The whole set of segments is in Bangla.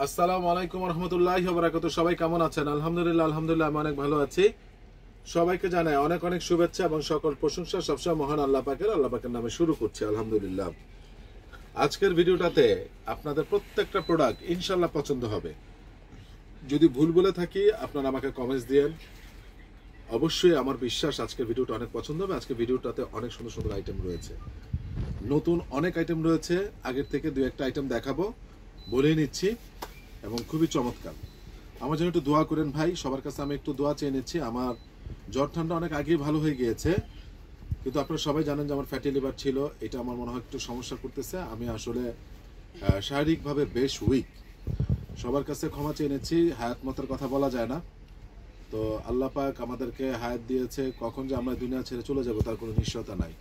আসসালামু আলাইকুম রহমতুল্লাহি ওয়া বারাকাতুহু। সবাই কেমন আছেন? আলহামদুলিল্লাহ আমি অনেক ভালো আছি। সবাইকে জানাই অনেক অনেক শুভেচ্ছা এবং সকল প্রশংসা সবসময় মহান আল্লাহ পাকের নামে শুরু করছি আলহামদুলিল্লাহ। আজকের ভিডিওটাতে আপনাদের প্রত্যেকটা প্রোডাক্ট ইনশাআল্লাহ পছন্দ হবে। যদি ভুল বলে থাকি আপনারা আমাকে কমেন্টস দিয়েন। অবশ্যই আমার বিশ্বাস আজকের ভিডিওটা অনেক পছন্দ হবে। আজকের ভিডিওটাতে অনেক সুন্দর সুন্দর আইটেম রয়েছে, নতুন অনেক আইটেম রয়েছে। আগের থেকে দুই একটা আইটেম দেখাবো বলেই নিচ্ছি এবং খুবই চমৎকার। আমার জন্য একটু দোয়া করেন ভাই, সবার কাছে আমি একটু দোয়া চেয়ে নিচ্ছি। আমার জ্বর ঠান্ডা অনেক আগেই ভালো হয়ে গিয়েছে, কিন্তু আপনারা সবাই জানেন যে আমার ফ্যাটি লিভার ছিল, এটা আমার মনে হয় একটু সমস্যা করতেছে। আমি আসলে শারীরিকভাবে বেশ উইক। সবার কাছে ক্ষমা চেয়ে নিচ্ছি। হায়াত মতের কথা বলা যায় না, তো আল্লাহ পাক আমাদেরকে হায়াত দিয়েছে, কখন যে আমরা দুনিয়া ছেড়ে চলে যাব তার কোনো নিশ্চয়তা নাই।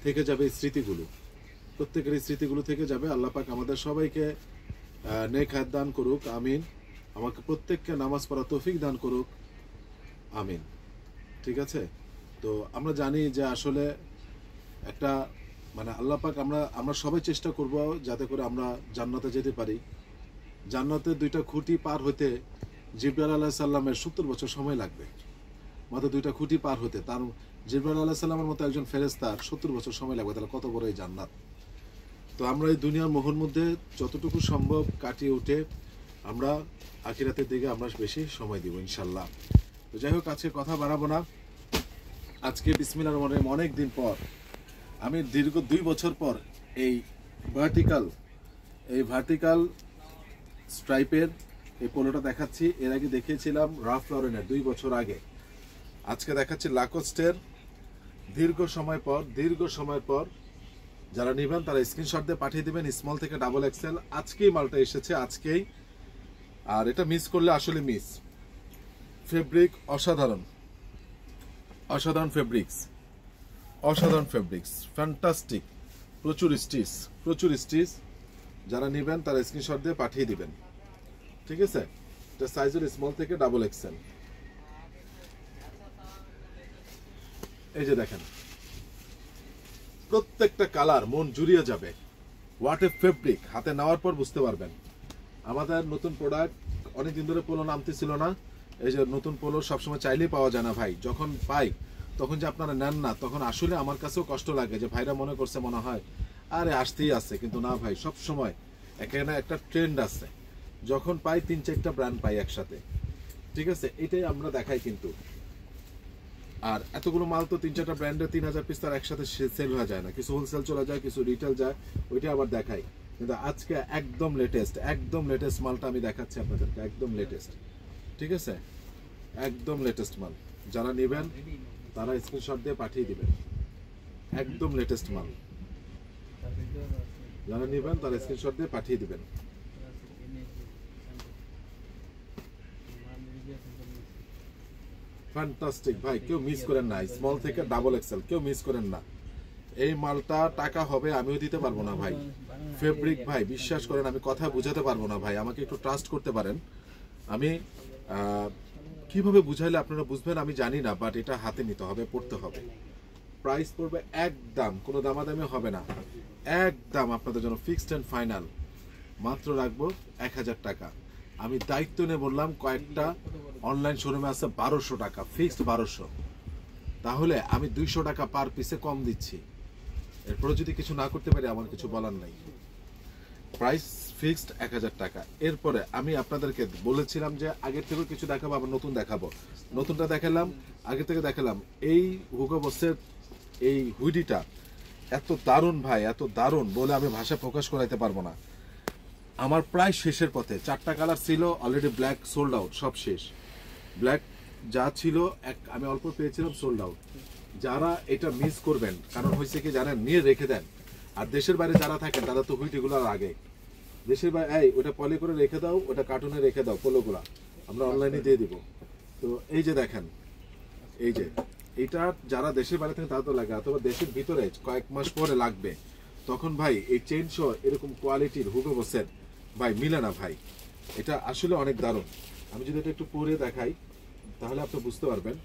থেকে যাবে এই স্মৃতিগুলো, প্রত্যেকের এই স্মৃতিগুলো থেকে যাবে। আল্লাহ পাক আমাদের সবাইকে নেক হায়াত দান করুক, আমিন। আমাকে প্রত্যেককে নামাজ পড়া তৌফিক দান করুক, আমিন। ঠিক আছে, তো আমরা জানি যে আসলে একটা আল্লাহ পাক আমরা সবাই চেষ্টা করব যাতে করে আমরা জান্নাতে যেতে পারি। জান্নাতের দুইটা খুঁটি পার হতে জিবরাইল আলাইহিস সালামের 70 বছর সময় লাগবে, মাত্র দুইটা খুঁটি পার হতে। তার জিবরাইল আলাইহিস সালামের মতো একজন ফেরেশতার 70 বছর সময় লাগবে, তাহলে কত বড় এই জান্নাত। তো আমরা এই দুনিয়ার মোহর মধ্যে যতটুকু সম্ভব কাটিয়ে উঠে আমরা আখিরাতের দিকে আমরা বেশি সময় দিব ইনশাল্লাহ। তো যাই হোক, আজকে কথা বাড়াবো না। আজকে বিসমিল্লাহির রহমানির রহিম অনেক দিন পর, আমি দীর্ঘ 2 বছর পর এই ভার্টিক্যাল স্ট্রাইপের এই পোলোটা দেখাচ্ছি। এর আগে দেখিয়েছিলাম রাফ লরেনের 2 বছর আগে। আজকে দেখাচ্ছি লাকোস্টের দীর্ঘ সময় পর। যারা নেবেন তারা স্ক্রিনশট দিয়ে পাঠিয়ে দিবেন, স্মল থেকে ডাবল এক্সেল। আজকেই মালটা এসেছে, আজকেই। আর এটা মিস করলে আসলে মিস। ফেব্রিক অসাধারণ ফেব্রিক্স, ফ্যান্টাস্টিক। প্রচুর স্টিচ। যারা নেবেন তারা স্ক্রিনশট দিয়ে পাঠিয়ে দিবেন, ঠিক আছে। এটা সাইজের স্মল থেকে ডাবল এক্সেল। এই যে দেখেন, প্রত্যেকটা কালার মন জুড়িয়ে যাবে। হোয়াট এ ফেব্রিক, হাতে নেওয়ার পর বুঝতে পারবেন। আমাদের নতুন প্রোডাক্ট, অনেকদিন ধরে পোলো নামতেছিল না। এই যে নতুন পোলো সবসময় চাইলেই পাওয়া যায় না ভাই। যখন পাই তখন যে আপনারা নেন না, তখন আসলে আমার কাছেও কষ্ট লাগে যে ভাইরা মনে করছে মনে হয় আরে আসতেই আছে, কিন্তু না ভাই, সব সময় এখানে একটা ট্রেন্ড আছে। যখন পাই 3-4টা ব্র্যান্ড পাই একসাথে, ঠিক আছে। এটাই আমরা দেখাই কিন্তু। আর এতগুলো মাল তো 3-4টা ব্র্যান্ডে 3000 পিস তার একসাথে সেল হয়ে যায় না। কিছু হোলসেল চলে যায়, কিছু রিটেল যায়, ওইটা আবার দেখাই। কিন্তু আজকে একদম লেটেস্ট মালটা আমি দেখাচ্ছি আপনাদেরকে, একদম লেটেস্ট, ঠিক আছে। একদম লেটেস্ট মাল। যারা নেবেন তারা স্ক্রিনশট দিয়ে পাঠিয়ে দিবেন। একদম লেটেস্ট মাল, যারা নেবেন তারা স্ক্রিনশট দিয়ে পাঠিয়ে দিবেন। ফ্যান্টাস্টিক ভাই, কেউ মিস করেন না। স্মল থেকে ডাবল এক্সেল কেউ মিস করেন না। এই মালটা টাকা হবে আমিও দিতে পারবো না ভাই। ফেব্রিক ভাই, বিশ্বাস করেন আমি কথা বুঝাতে পারবো না ভাই, আমাকে একটু ট্রাস্ট করতে পারেন। আমি কিভাবে বুঝাইলে আপনারা বুঝবেন আমি জানি না, বাট এটা হাতে নিতে হবে, পড়তে হবে। প্রাইস পড়বে একদম, কোনো দামাদামি হবে না, একদম আপনাদের জন্য ফিক্সড অ্যান্ড ফাইনাল। মাত্র রাখবো 1000 টাকা। আমি দায়িত্ব নিয়ে বললাম, কয়েকটা অনলাইন শোরুমে আছে 1200 টাকা, ফিক্সড 1200। তাহলে আমি 200 টাকা পার পিসে কম দিচ্ছি। এরপরে যদি কিছু না করতে পারি আমার কিছু বলার নাই। প্রাইস ফিক্সড 1000 টাকা। এরপরে আমি আপনাদেরকে বলেছিলাম যে আগের থেকে কিছু দেখাবো, আবার নতুন দেখাবো। নতুনটা দেখালাম, আগে থেকে দেখালাম। এই হুগো বসের এই হুডিটা এত দারুণ ভাই, এত দারুণ বলে আমি ভাষা প্রকাশ করাইতে পারবো না। আমার প্রায় শেষের পথে। 4টা কালার ছিল অলরেডি, ব্ল্যাক সোল্ড আউট, সব শেষ। ব্ল্যাক যা ছিল আমি অল্প পেয়েছিলাম, সোল্ড আউট। যারা এটা মিস করবেন, কারণ হয়েছে কি জানেন, নিয়ে রেখে দেন। আর দেশের বাইরে যারা থাকেন তারা তো হুইটিগুলোর আগে দেশের বাইরে, ওটা পলি করে রেখে দাও, ওটা কার্টুনে রেখে দাও, পোলোগুলা আমরা অনলাইনে দিয়ে দিব। তো এই যে দেখেন, এই যে এটা যারা দেশের বাইরে থাকেন তারা তো লাগে, অথবা দেশের ভিতরে কয়েক মাস পরে লাগবে, তখন ভাই এই চেইন সহ এরকম কোয়ালিটির হুগো বসের ভাই মিলে না ভাই। এটা আসলে অনেক দারুণ। আমি যদি এটা একটু পরে দেখাই তাহলে আপনি বুঝতে পারবেন।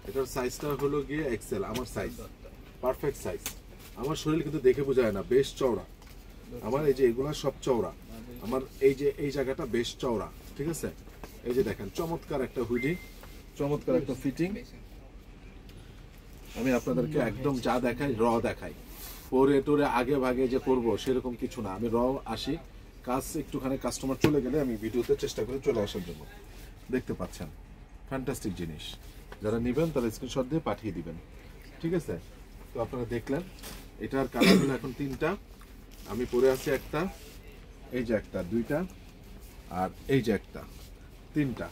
এটার সাইজটা হলো গিয়ে এক্সেল, আমার সাইজ, পারফেক্ট সাইজ। আমার শরীর কিন্তু দেখে বোঝা যায় না, বেশ চওড়া। আমার এই যে এগুলা সব চওড়া, আমার এই জায়গাটা বেশ চওড়া, ঠিক আছে। এই যে দেখেন চমৎকার একটা হুডি, চমৎকার একটা ফিটিং। আমি আপনাদেরকে একদম যা দেখাই র দেখাই, পরে টোরে আগে ভাগে যে করব সেরকম কিছু না। আমি র আসি, কাজ একটুখানি কাস্টমার চলে গেলে আমি ভিডিওতে চেষ্টা করে চলে আসার জন্য। দেখতে পাচ্ছেন ফ্যান্টাস্টিক জিনিস, যারা নেবেন তারা স্ক্রিনশট দিয়ে পাঠিয়ে দিবেন, ঠিক আছে। তো আপনারা দেখলেন এটার কালার হলো এখন 3টা, আমি পরে আছি একটা, এই যে একটা, 2টা, আর এই যে একটা, 3টা।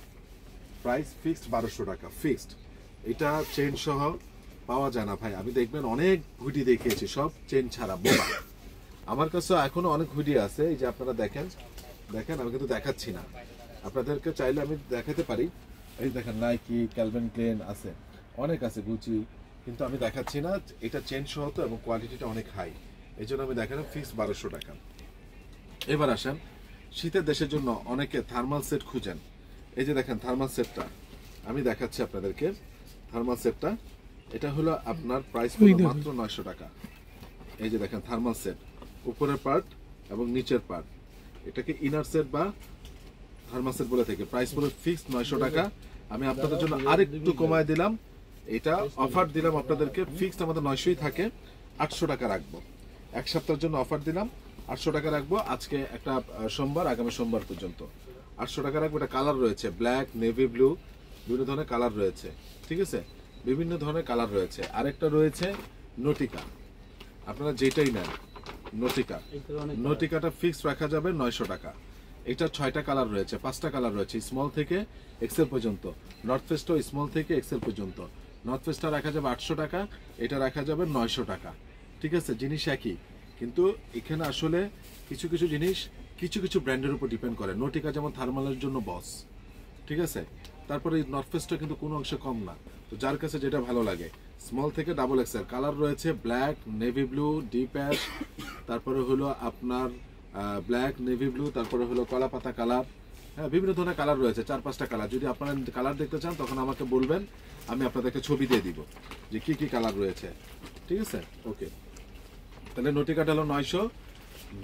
প্রাইস ফিক্সড 1200 টাকা ফিক্সড। এটা চেন সহ পাওয়া যায় না ভাই। আমি দেখবেন অনেক হুডি দেখিয়েছি সব চেন ছাড়া, বোবা। আমার কাছে এখনো অনেক হুডি আছে, এই যে আপনারা দেখেন আমি কিন্তু দেখাচ্ছি না, আপনাদেরকে চাইলে আমি দেখাতে পারি। এই দেখেন নাইকি, ক্যালভিন ক্লেন আছে, অনেক আছে, গুচি, কিন্তু আমি দেখাচ্ছি না। এটা চেন সহ তো, এবং কোয়ালিটিটা অনেক হাই, এই জন্য আমি দেখালাম ফিক্স 1200 টাকা। এবার আসেন শীতের দেশের জন্য অনেকে থার্মাল সেট খুঁজেন। এই যে দেখেন থার্মাল সেটটা আমি দেখাচ্ছি আপনাদেরকে। থার্মাল সেটটা এটা হলো আপনার প্রাইস মাত্র 900 টাকা। এই যে দেখেন থার্মাল সেট, উপরের পার্ট এবং নিচের পার্ট, এটাকে ইনার সেট বা থার্মাল সেট বলে থাকে। প্রাইস পুরো ফিক্সড 900 টাকা। আমি আপনাদের জন্য আরেকটু কমায় দিলাম, এটা অফার দিলাম আপনাদেরকে। ফিক্সড আমাদের 900ই থাকে, 800 টাকা রাখবো। এক সপ্তাহের জন্য অফার দিলাম, 800 টাকা রাখবো। আজকে একটা সোমবার, আগামী সোমবার পর্যন্ত 800 টাকা রাখবো। এটা কালার রয়েছে ব্ল্যাক, নেভি ব্লু, বিভিন্ন ধরনের কালার রয়েছে, ঠিক আছে, বিভিন্ন ধরনের কালার রয়েছে। আরেকটা রয়েছে নটিকা, আপনারা যেটাই নেন নটিকাটা ফিক্সড রাখা যাবে 900 টাকা। এটা 6টা কালার রয়েছে, 5টা কালার রয়েছে, স্মল থেকে এক্সেল পর্যন্ত। নর্থ ফেস্টও স্মল থেকে এক্সেল পর্যন্ত। নর্থ ফেস্টটা রাখা যাবে 800 টাকা, এটা রাখা যাবে 900 টাকা, ঠিক আছে। জিনিস একই, কিন্তু এখানে আসলে কিছু কিছু জিনিস কিছু কিছু ব্র্যান্ডের উপর ডিপেন্ড করে। নটিকা যেমন থার্মালের জন্য বস, ঠিক আছে। তারপরে নর্থ ফেস্টটা কিন্তু কোনো অংশে কম না। তো যার কাছে যেটা ভালো লাগে, স্মল থেকে ডাবল এক্সেল কালার রয়েছে, black, navy blue, deep ash, তারপরে হলো আপনার ব্ল্যাক, নেভি ব্লু, তারপরে হলো কলা পাতা কালার। হ্যাঁ, বিভিন্ন ধরনের কালার রয়েছে, 4-5টা কালার। যদি আপনারা কালার দেখতে চান তখন আমাকে বলবেন, আমি আপনাদেরকে ছবি দিয়ে দিব যে কি কি কালার রয়েছে, ঠিক আছে। ওকে, তাহলে নটিকাটা হলো 900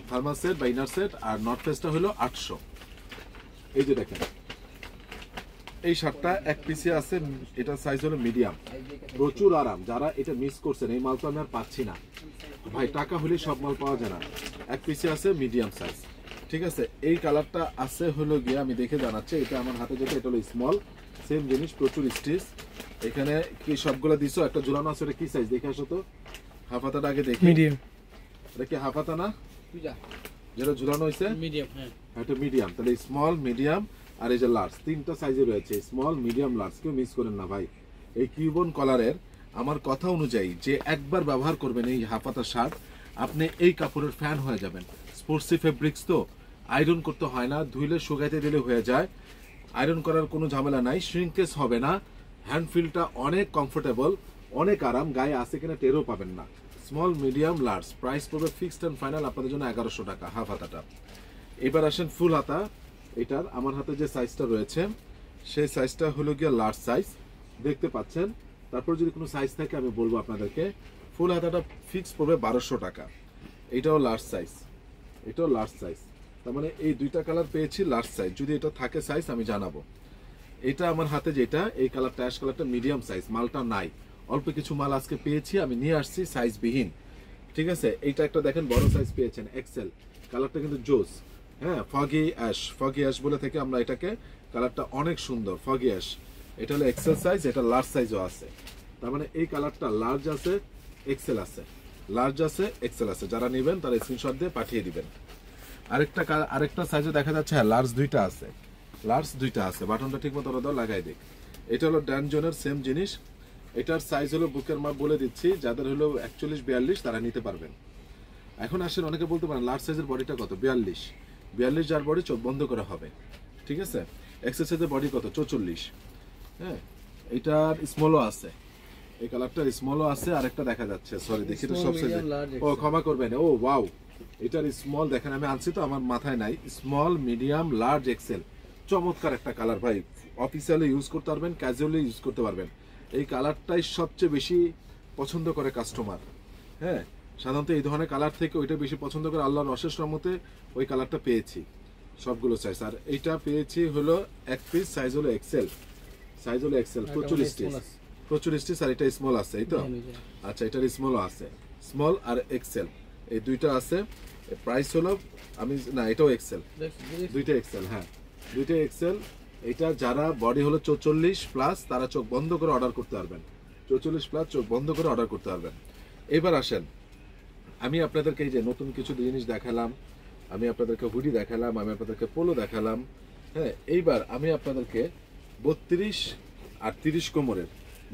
থার্মাল সেট বা ইনার সেট, আর নর্থ ফেস্টটা হলো 800। এই যে দেখেন এই শার্টটা এক পিসে আছে, এটা সাইজ হলো মিডিয়াম, প্রচুর আরাম। যারা এটা মিস করছেন, এই মাল তো আমি আর পাচ্ছি না ভাই, টাকা হলে সব মাল পাওয়া যায় না। এক পিসে আছে মিডিয়াম সাইজ, ঠিক আছে। এই কালারটা আছে হলো গিয়ে, আমি দেখে জানাচ্ছি, এটা আমার হাতে যেটা, এটা হলো স্মল, সেম জিনিস, প্রচুর স্টিচ। এখানে কি সবগুলো দিছো, একটা ঝুলানো আছে, এটা কি সাইজ দেখে আসো তো। হাফাতাটা আগে দেখি, মিডিয়াম। এটা কি হাফাতা না যেটা ঝুলানো হয়েছে? মিডিয়াম, হ্যাঁ এটা মিডিয়াম। তাহলে স্মল, মিডিয়াম আর এই যে লার্জ, 3টা সাইজে রয়েছে, স্মল, মিডিয়াম, লার্জ। কেউ মিস করেন না ভাই। এই কিউবন কলারের আমার কথা অনুযায়ী যে একবার ব্যবহার করবেন এই হাফাতা শার্ট, আপনি এই কাপড়ের ফ্যান হয়ে যাবেন। স্পোর্টসি ফেব্রিক্স তো, আয়রন করতে হয় না, ধুইলে শুকাইতে দিলে হয়ে যায়, আয়রন করার কোনো ঝামেলা নাই, শ্রিঙ্কেজ হবে না, হ্যান্ড ফিলটা অনেক কমফোর্টেবল, অনেক আরাম, গায়ে আছে কিনা টেরও পাবেন না। স্মল, মিডিয়াম, লার্জ, প্রাইস পড়বে ফিক্সড অ্যান্ড ফাইনাল আপনাদের জন্য 1100 টাকা হাফ হাতাটা। এবার আসেন ফুল হাতা। এটার আমার হাতে যে সাইজটা রয়েছে সেই সাইজটা হলো গিয়ে লার্জ সাইজ, দেখতে পাচ্ছেন। তারপর যদি কোনো সাইজ থাকে আমি বলবো আপনাদেরকে। ফুল হাতাটা ফিক্স পড়বে 1200 টাকা। এটাও লার্জ সাইজ, এটাও লার্জ সাইজ, তার মানে এই 2টা কালার পেয়েছি লার্জ সাইজ। যদি এটা থাকে সাইজ আমি জানাবো। এটা আমার হাতে যেটা, এই কালারটা অ্যাশ কালারটা মিডিয়াম সাইজ, মালটা নাই, অল্প কিছু মাল আজকে পেয়েছি, আমি নিয়ে আসছি সাইজ বিহীন, ঠিক আছে। এইটা একটা দেখেন বড় সাইজ পেয়েছেন, এক্সেল, কালারটা কিন্তু জোস, হ্যাঁ, ফগি অ্যাশ বলে থেকে আমরা এটাকে, কালারটা অনেক সুন্দর, ফগি অ্যাশ। এটা হলো এক্সেল সাইজ, এটা লার্জ সাইজও আছে। তার মানে এই কালারটা লার্জ আছে, এক্সেল আছে, লার্জ আছে, এক্সেল আছে। যারা নেবেন তারা স্ক্রিনশট দিয়ে পাঠিয়ে দিবেন। আরেকটা সাইজে দেখা যাচ্ছে, হ্যাঁ লার্জ 2টা আছে, লার্জ 2টা আছে। বাটনটা ঠিক মতো দাও, লাগাই দিক। এটা হলো ড্যানজনের সেম জিনিস। এটার সাইজ হলো বুকের মাপ বলে দিচ্ছি, যাদের হলো 41-42 তারা নিতে পারবেন। এখন আসেন, অনেকে বলতে পারেন লার্জ সাইজের বডিটা কত? 42 যার বডি চোখ বন্ধ করা হবে, ঠিক আছে। এক্সেল সাইজের বডি কত? 44। হ্যাঁ, এটার স্মলও আছে, এই কালারটার স্মলও আছে। আরেকটা দেখা যাচ্ছে, সরি দেখি তো সব সাইজে, ও ক্ষমা করবেন, ও ওয়াও, এটার স্মল দেখেন, আমি আনছি তো আমার মাথায় নাই। স্মল, মিডিয়াম, লার্জ, এক্সেল, চমৎকার একটা কালার ভাই। অফিসিয়ালি ইউজ করতে পারবেন, ক্যাজুয়ালি ইউজ করতে পারবেন। এই কালারটাই সবচেয়ে বেশি পছন্দ করে কাস্টমার। হ্যাঁ, সাধারণত এই ধরনের কালার থেকে ওইটা বেশি পছন্দ করে, আল্লাহর অশেষ রহমতে ওই কালারটা পেয়েছি। সবগুলো সাইজ। আর এইটা পেয়েছি হলো এক পিস, সাইজ হলো এক্সেল, সাইজ হলো এক্সেল, প্রচুর স্টিচ। আর এটা স্মল আছে, এই তো? আচ্ছা, এটার স্মলও আছে, স্মল আর এক্সেল এই দুইটা আছে। প্রাইস হলো না, এটাও এক্সেল, দুইটা এক্সেল, হ্যাঁ দুইটা এক্সেল। এটা যারা বডি হলো 44+ তারা চোখ বন্ধ করে অর্ডার করতে পারবেন, 44+ চোখ বন্ধ করে অর্ডার করতে পারবেন। এবার আসেন, আমি আপনাদেরকে এই যে নতুন কিছু জিনিস দেখালাম, আমি আপনাদেরকে হুডি দেখালাম, আমি আপনাদেরকে পোলো দেখালাম, হ্যাঁ। এইবার আমি আপনাদেরকে 32 আর 30 কোমরের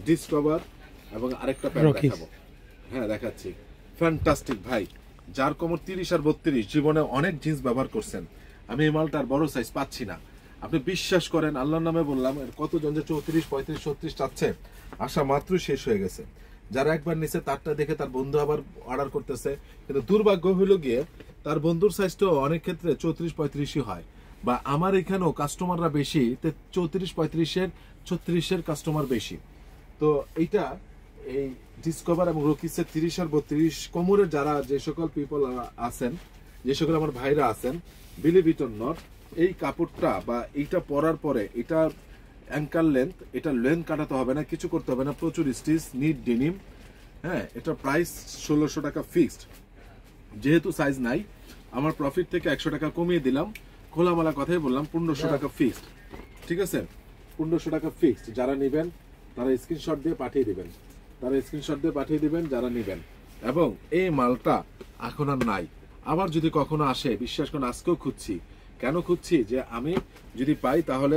ডিসকভার এবং আরেকটা প্যান্ট দেখাবো। হ্যাঁ দেখাচ্ছি, ফ্যান্টাস্টিক ভাই। যার কোমর 30 আর 32 জীবনে অনেক জিন্স ব্যবহার করছেন, আমি এই মালটার বড় সাইজ পাচ্ছি না। আপনি বিশ্বাস করেন, আল্লাহর নামে বললাম, কতজন যে 34, 35, 36 চাচ্ছে, আশা মাত্র শেষ হয়ে গেছে। যারা একবার নিচে তারটা দেখে তার বন্ধু আবার অর্ডার করতেছে, কিন্তু দুর্ভাগ্য হইল গিয়ে তার বন্ধুর সাইজটাও অনেক ক্ষেত্রে 34, 35ই হয়। বা আমার এখানেও কাস্টমাররা বেশি, 34, 35-এর 36-এর কাস্টমার বেশি। তো এইটা এই ডিসকভার এবং রকিসের 30 আর 32 কোমরের যারা যে সকল পিপল আছেন, যে সকল আমার ভাইরা আছেন, বিলিভ ইট অর নট, এই কাপড়টা বা এইটা পরার পরে এটা অ্যাঙ্কাল লেন্থ, এটা লেন্থ কাটাতে হবে না, কিছু করতে হবে না, প্রচুর স্টিচ, নিট ডেনিম, হ্যাঁ। এটা প্রাইস 1600 টাকা ফিক্সড। যেহেতু সাইজ নাই, আমার প্রফিট থেকে 100 টাকা কমিয়ে দিলাম, খোলামেলা কথাই বললাম, 1500 টাকা ফিক্সড, ঠিক আছে? 1500 টাকা ফিক্সড। যারা নেবেন তারা স্ক্রিনশট দিয়ে পাঠিয়ে দিবেন, যারা নেবেন। এবং এই মালটা এখন আর নাই, আবার যদি কখনো আসে, বিশ্বাস করুন আজকেও খুঁজছি। কেন খুঁজছি? যে আমি যদি পাই তাহলে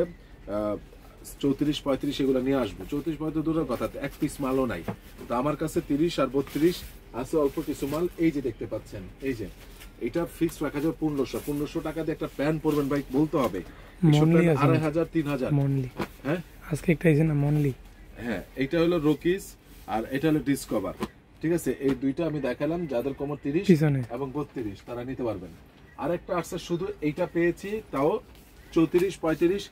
34, 35 এগুলো নিয়ে আসবো। 34, 35 দূরের কথা, এক পিস মালও নাই। তো আমার কাছে 30 আর 32 আছে, অল্প কিছু মাল। এই যে দেখতে পাচ্ছেন, এই যে এটা ফিক্স রাখা যাবে 1500 টাকা দিয়ে একটা প্যান্ট পরবেন ভাই, বলতে হবে 2500, 3000। হ্যাঁ আজকে একটা আছে না মনলি, হ্যাঁ এইটা হলো রকিস আর এটা হলো ডিসকভার, ঠিক আছে? এই দুইটা আমি দেখালাম, যাদের কোমর 30 এবং 32 তারা নিতে পারবেন। আরেকটা আছে, শুধু এইটা পেয়েছি, তাও 34, 35,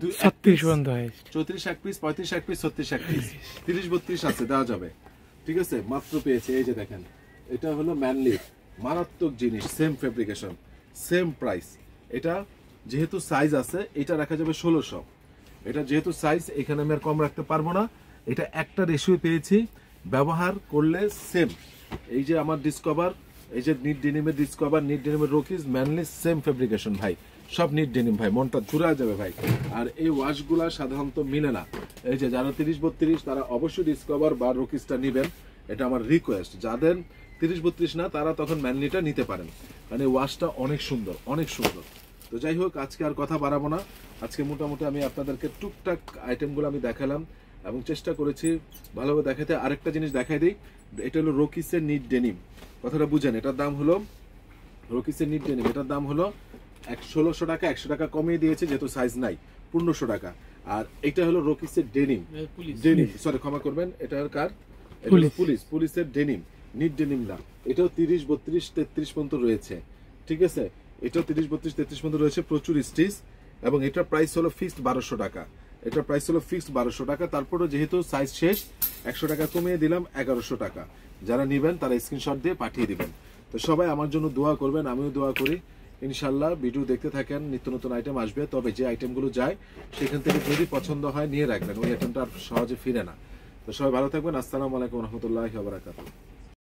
36 পর্যন্ত হয়, 34 এক পিস, 35 এক পিস, 36 এক পিস, 30, 32 আছে, দেওয়া যাবে, ঠিক আছে? মাত্র পেয়েছে। এই যে দেখেন, এটা হলো ম্যানলি, মারাত্মক জিনিস, সেম ফেব্রিকেশন, সেম প্রাইস। এটা যেহেতু সাইজ আছে, এটা রাখা যাবে 1600। এটা যেহেতু সাইজ, এখানে আমি আর কম রাখতে পারবো না। এটা একটা রেশিও পেয়েছি, ব্যবহার করলে সেম। এই যে আমার ডিসকভার, এই যে নিট ডেনিমের ডিসকভার, নিট ডেনিমের রকিস, ম্যানলি, সেম ফেব্রিকেশন ভাই, সব নিট ডেনিম ভাই, মনটা জুড়া যাবে ভাই। আর এই ওয়াশগুলা সাধারণত মিলে না। এই যে যারা 30, 32 তারা অবশ্যই ডিসকভার বা রকিসটা নেবেন, এটা আমার রিকোয়েস্ট। যাদের 30, 32 না, তারা তখন ম্যানলিটা নিতে পারেন, কারণ এই ওয়াশটা অনেক সুন্দর, অনেক সুন্দর। তো যাই হোক, আজকে আর কথা বাড়াবো না। আজকে মোটামুটি আমি আপনাদেরকে টুকটাক আইটেমগুলো আমি দেখালাম এবং চেষ্টা করেছি ভালোভাবে দেখাতে। আরেকটা জিনিস দেখাই দিই, এটা হলো রকিসের নিট ডেনিম, কথাটা বুঝেন। এটার দাম হলো, রকিসের নিট ডেনিম, এটার দাম হলো 1600 টাকা, 100 টাকা কমিয়ে দিয়েছে যেহেতু সাইজ নাই, 1500 টাকা। আর এটা হলো রকিসের ডেনিম, সরি ক্ষমা করবেন, এটা কার? পুলিশের ডেনিম, নিট ডেনিম না। এটাও 30, 32, 33 পর্যন্ত রয়েছে, ঠিক আছে? এটাও 30, 32, 33 পর্যন্ত রয়েছে, প্রচুর স্টিচ। এবং এটার প্রাইস হলো ফিক্সড 1200 টাকা, এটার প্রাইস হলো ফিক্সড 1200 টাকা। তারপরে যেহেতু সাইজ শেষ, 100 টাকা কমিয়ে দিলাম, 1100 টাকা। যারা নেবেন তারা স্ক্রিনশট দিয়ে পাঠিয়ে দিবেন। তো সবাই আমার জন্য দোয়া করবেন, আমিও দোয়া করি। ইনশাল্লাহ ভিডিও দেখতে থাকেন, নিত্য নতুন আইটেম আসবে। তবে যে আইটেমগুলো যায় সেখান থেকে যদি পছন্দ হয় নিয়ে রাখবেন, ওই আইটেমটা আর সহজে ফিরে না। তো সবাই ভালো থাকবেন। আসসালামু আলাইকুম রহমতুল্লাহি ওয়া বারাকাতুহু।